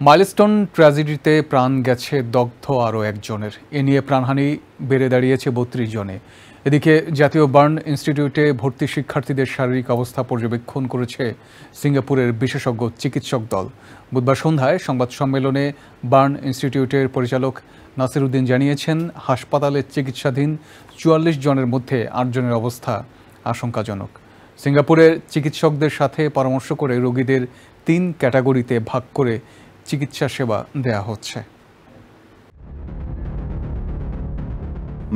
Milestone ট্র্যাজেডিতে প্রাণ গেছে দগ্ধ আরও একজনের। এ নিয়ে প্রাণহানি বেড়ে দাঁড়িয়েছে ৩২ জনে। এদিকে জাতীয় বার্ন ইনস্টিটিউটে ভর্তি শিক্ষার্থীদের শারীরিক অবস্থা পর্যবেক্ষণ করেছে সিঙ্গাপুরের বিশেষজ্ঞ চিকিৎসক দল। বুধবার সন্ধ্যায় সংবাদ সম্মেলনে বার্ন ইনস্টিটিউটের পরিচালক নাসির উদ্দিন জানিয়েছেন, হাসপাতালে চিকিৎসাধীন ৪৪ জনের মধ্যে ৮ জনের অবস্থা আশঙ্কাজনক। সিঙ্গাপুরের চিকিৎসকদের সাথে পরামর্শ করে রোগীদের ৩ ক্যাটাগরিতে ভাগ করে চিকিৎসা সেবা দেয়া হচ্ছে।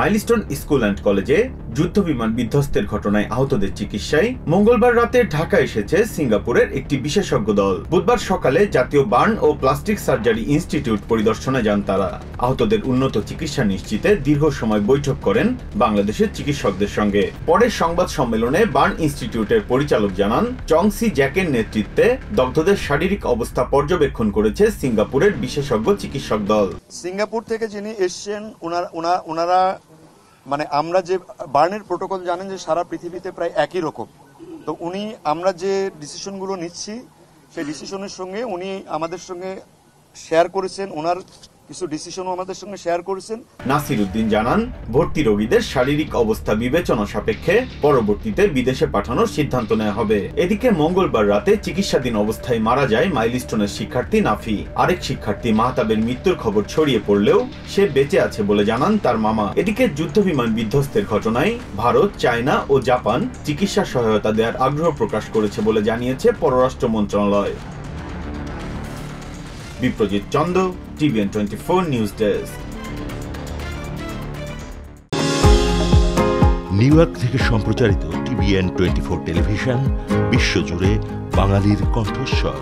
মাইলস্টোন স্কুল অ্যান্ড কলেজে যুদ্ধবিমান বিধ্বস্তের ঘটনায় আহতদের চিকিৎসায় মঙ্গলবার রাতে ঢাকা এসেছে সিঙ্গাপুরের একটি বিশেষজ্ঞ দল। বুধবার সকালে জাতীয় বার্ন ও প্লাস্টিক সার্জারি ইনস্টিটিউট পরিদর্শনে যান তারা। আহতদের উন্নত চিকিৎসা নিশ্চিতে দীর্ঘ সময় বৈঠক করেন বাংলাদেশের চিকিৎসকদের সঙ্গে। পরে সংবাদ সম্মেলনে বার্ন ইনস্টিটিউটের পরিচালক জানান, চং সি জ্যাকের নেতৃত্বে দগ্ধদের শারীরিক অবস্থা পর্যবেক্ষণ করেছে সিঙ্গাপুরের বিশেষজ্ঞ চিকিৎসক দল। সিঙ্গাপুর থেকে যিনি এসছেন ওনারা মানে আমরা যে বার্নের প্রোটোকল জানেন যে সারা পৃথিবীতে প্রায় একই রকম। তো আমরা যে ডিসিশনগুলো নিচ্ছি সেই ডিসিশনের সঙ্গে উনি আমাদের সঙ্গে শেয়ার করেছেন, ওনার কিছু ডিসিশনও আমাদের সঙ্গে শেয়ার করেছেন। নাসির উদ্দিন জানান, ভর্তি রোগীদের শারীরিক অবস্থা বিবেচনা সাপেক্ষে পরবর্তীতে বিদেশে পাঠানোর সিদ্ধান্ত নেওয়া হবে। এদিকে মঙ্গলবার রাতে চিকিৎসাধীন অবস্থায় মারা যায় মাইলস্টোনের শিক্ষার্থী নাফি। আরেক শিক্ষার্থী মাহতাবের মৃত্যুর খবর ছড়িয়ে পড়লেও সে বেঁচে আছে বলে জানান তার মামা। এদিকে যুদ্ধবিমান বিধ্বস্তের ঘটনায় ভারত, চায়না ও জাপান চিকিৎসা সহায়তা দেওয়ার আগ্রহ প্রকাশ করেছে বলে জানিয়েছে পররাষ্ট্র মন্ত্রণালয়। Biprajit Chanda, TVN 24 news desk. New York থেকে সম্প্রচারিত TVN 24 টেলিভিশন বিশ্বজুড়ে বাঙালির কণ্ঠস্বর।